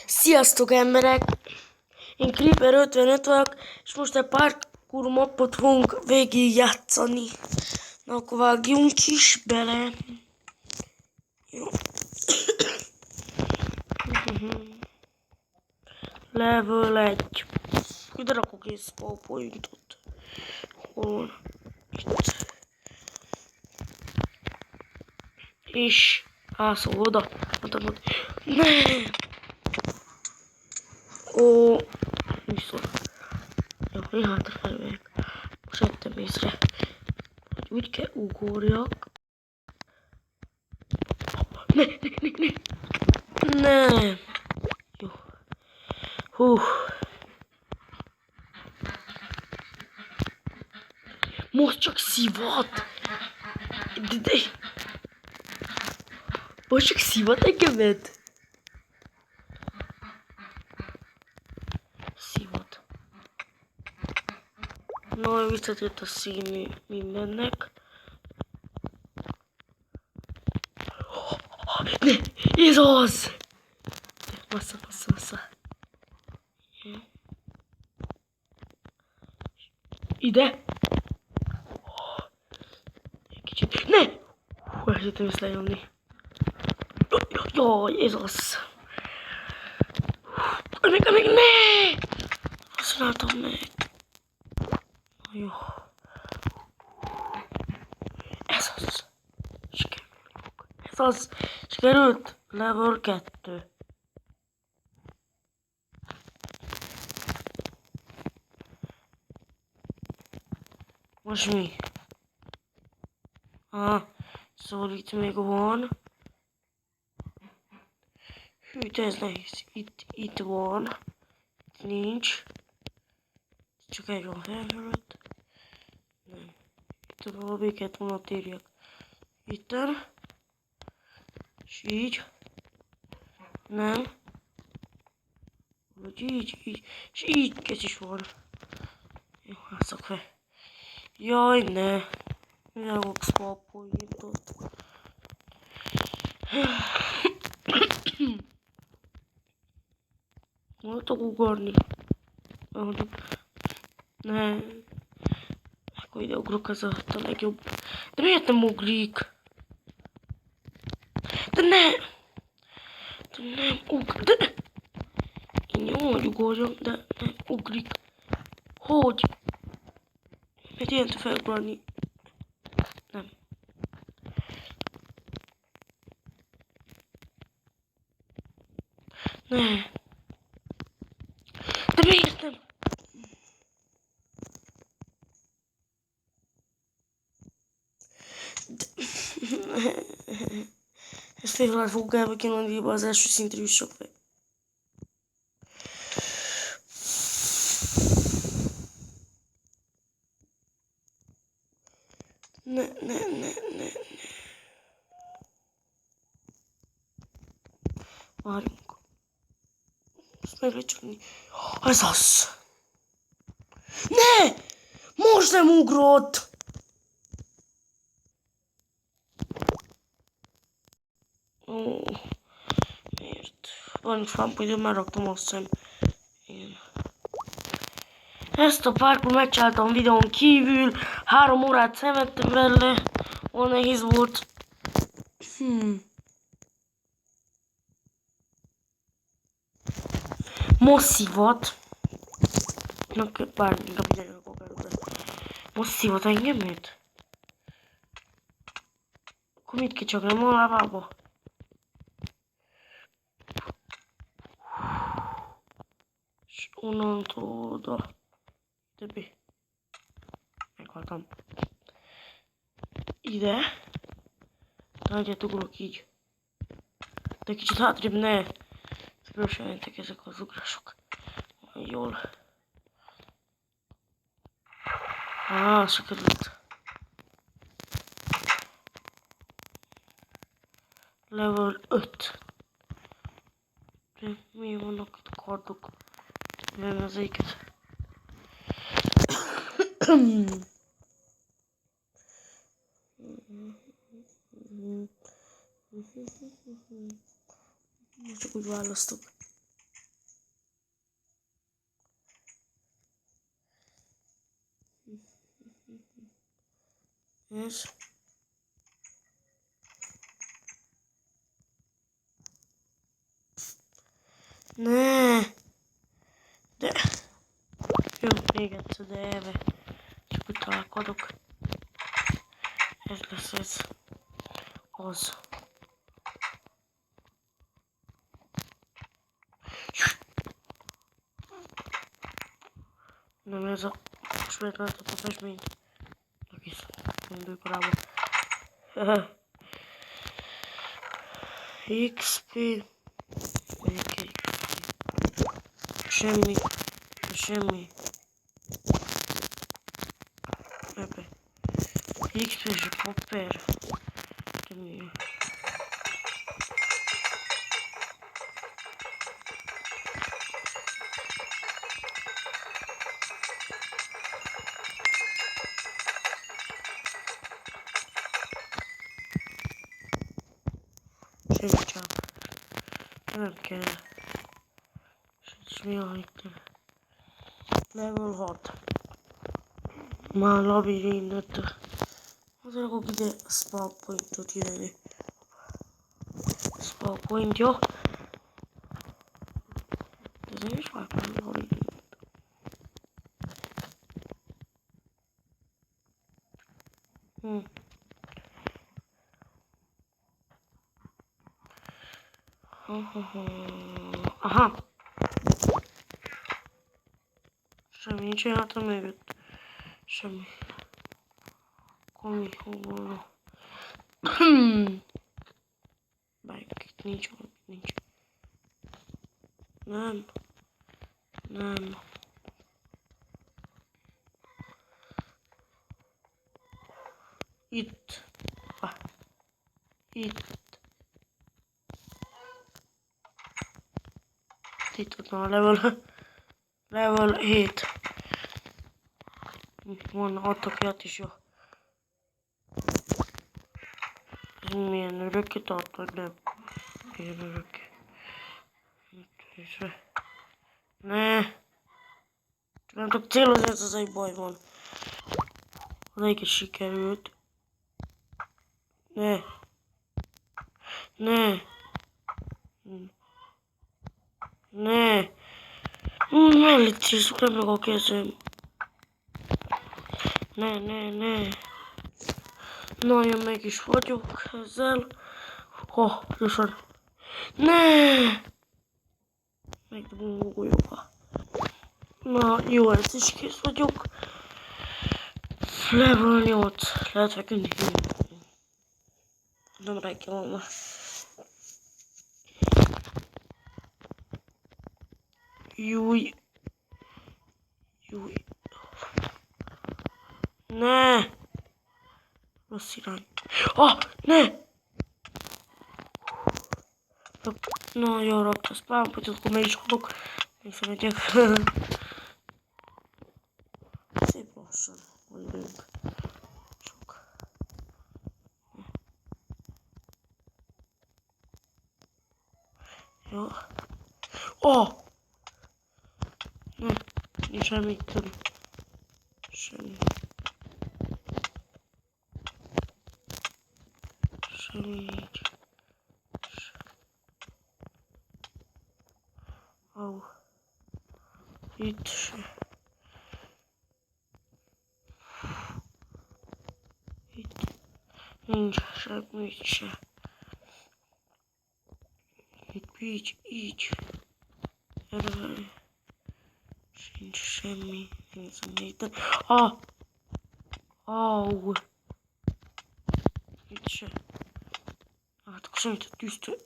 Sziasztok emberek! Én Creeper 55 vagyok, és most egy parkour mappot fogunk végigjátszani. Na akkor vágjunk is bele. Jó. Level 1. Ide rakok egy spawn pointot. Hol van? Itt. És... szóval oda. Ne! Ó, viszont. Jó, én hátrafelé megyek. Most vettem észre, hogy úgy kell ugorjak. Ne! Jó. Hú. Most csak szivat! Most csak szivat engemet! Szivat. No, visszatért a szín mindennek. Ne! Ez az! Massza. Ide! Egy kicsit. Ne! Hú, eljöttem ezt lejönni. Jaj, ez az! Még ne! Azt csináltam meg. Jó. Ez az. Sikerült. Level 2. Most mi? Szóval itt még van. Hű, de ez nehéz. Itt van. Itt nincs. Csak egy van felfelőtt. Nem. Itt valami kellett volna térjek. Itten. És így. Nem. Vagy így. És így ez is van. Jó, látszak fel. Jaj, ne. Mindjárt fogok spawnpointot. Mondtok ugorni. Ne. Akkor ide ugrok, ez a legjobb. De miért nem ugrik? De nem ugrik. De... Én jó, hogy ugorjam, de nem ugrik. Hogy? Miért ilyen felugrani? Nem. Ne. De miért nem? Ez félre fog elbekénni az első szintre jussak fel. Ne. Várjunk. Ezt meg lehet csukni. Ez az! Ne! Most nem ugrott! Ó, miért? Van is vámpidő, már raktam, azt hiszem. Igen. Ezt a parkour megcsináltam videón kívül. 3 órát szenvedtem vele. Olyan nehéz volt. Most szivat. Bár inkább ide rakok előre. Most szivat engemet? Akkor mit kell csak nem a lábába? És onnantól oda. Többi. Meghaltam. Ide. Nagyját ugrok így. De kicsit hátrébb ne. Gyorsan mentek ezek az ugrások. Jól. Sikerült. Level 5. De mi vannak itt a kardok? Nem az éket. Csak úgy választok. Ez. Ne! De... Jó, még egyszer, de elve. Csak úgy találkodok. Ez lesz ez. Az. Nem ez a... Most miért látod a festményt? Egész bőkorában. XP. Semmi. Semmi. Ebbe. XP és a popper. De mi? Semmi csak. Nem kell. És mi a itt? Level 6. Már labirintet. Az rakok ide a spawn pointot ide. Spawn point, jó? Ez nem is már a labirint. Aha. Semmi nincs hátra mögött. Semmi. Komi, hol van? Bárki itt nincs, nincs. Nem. Nem. Itt. Ah. Itt. Itt van a level 7. Van adtak ilyet is, jó. Ez milyen örökké tart, vagy nem? Milyen örökké. Ne! Csak nem tudok célozni, ez az egy baj van. Odaig is sikerült. Ne! Ne! Ne! Mellett csíszok meg a kezem. Ne! Nagyon meg is vagyok ezzel. Gyorsan. Ne! Megdobom a golyóba. Na, jó, ez is kész vagyok. Level 8. Lehet feküdni. Nem reggel van már. Júj. Ne! Rossz irány. Ne! Na, jó, rakta a spawn pointot, akkor meg is halok. Megszemegyek. Szép lassan vagyunk. Sok. Jó. Ne, nincs semmi, tudom. Semmi. Nincs. Itt se. Itt nincs semmi se. Itt így. Erre sincs semmi. Nézzem itt. Itt se. Hát akkor semmit a tűztől.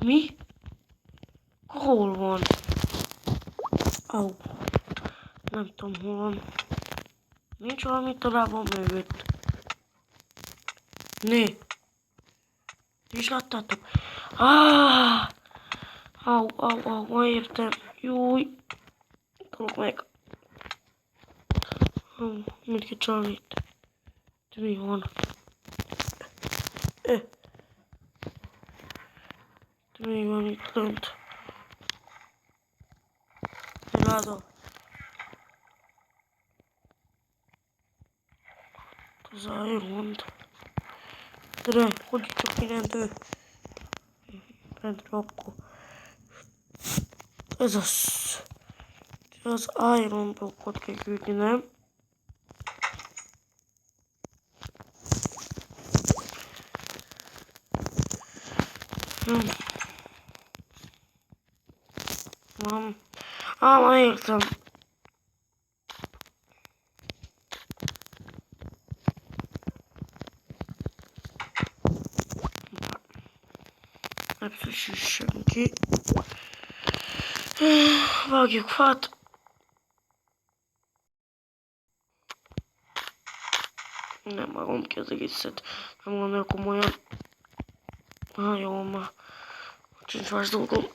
Mi? Hol van? Nem tudom hol van. Nincs valami talában mögött. Né. És láttátok? Értem. Júj. Tudok meg. Mit kell csinálni itt? De mi van? De mi van itt lent? Én látom. Ez a Irland. De hogy csak mindent ő? Rendre akkor. Ez az Iron blokkot kell küldni, nem? Nem. Már értem. Ne füssön ki. Vágjuk fát. Nem vágom ki az egészet. Nem gondolok komolyan. Jó, már sincs más dolgom.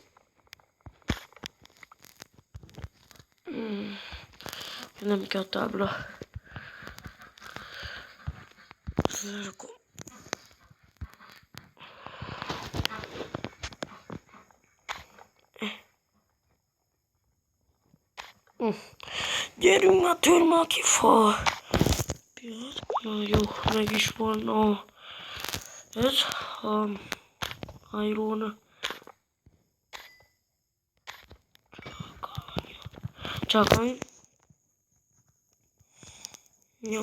Nem kell a tábla. Lerakom. Gyerünk már, tör már ki fa! Na jó, meg is van ez a Iron. Csákány. Jó.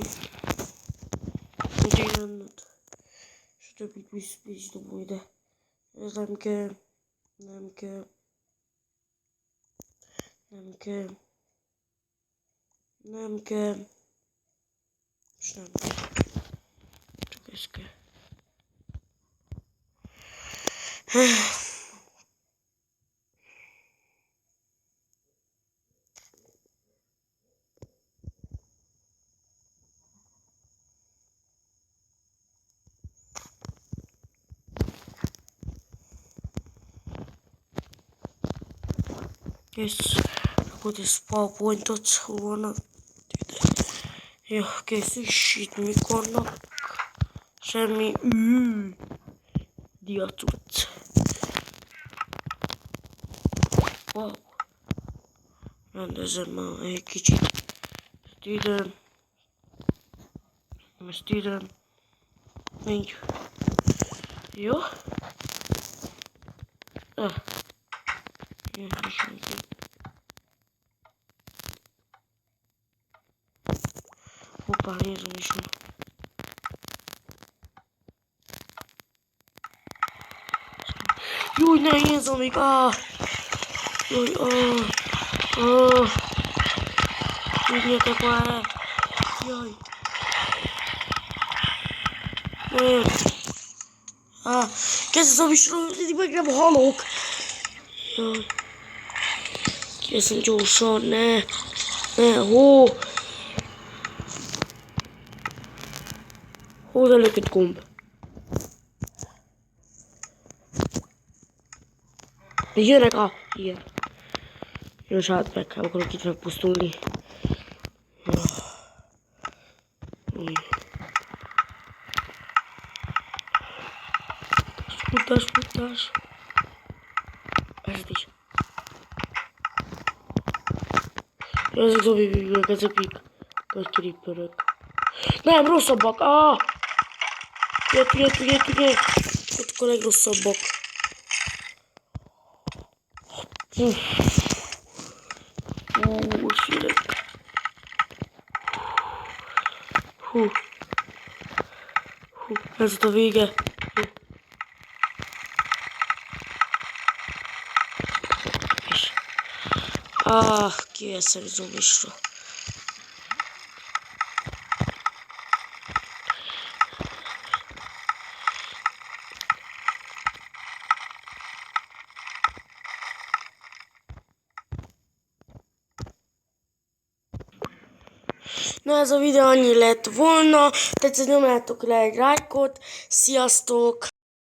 Ugyanannat. És a többit biztos ide. Ez nem kell. Nem kell. Nem kell. Nem kell. És nem kell. Csak ez kell. Kész. Akkor ez PowerPointot, hol vannak? Jó, kész is, itt mik vannak? Semmi. Diacuc. Wow. Rendezem már egy kicsit. Ezt ide. Így. Jó. Jó, hoppá, nézem is van. Júj, ne nézem még, Júj, Tudjátok már, jaj. Kezdem is rögtön, meg nem halok. Jaj. Kezdem gyorsan, ne, hó. Hol a lökött gomb? Jönnek ilyen. Jó, hát meg akarok itt megpusztulni. Futás. Ezt is. Ezek zombibibők, ezek mik? Vagy creeperök. Nem, rosszabbak! Figyelj! Ezek a legrosszabbak. Sírek. Ez a vége. Kieszem zombisra. Na, ez a videó annyi lett volna, tetszett, nyomjátok le egy lájkot, sziasztok!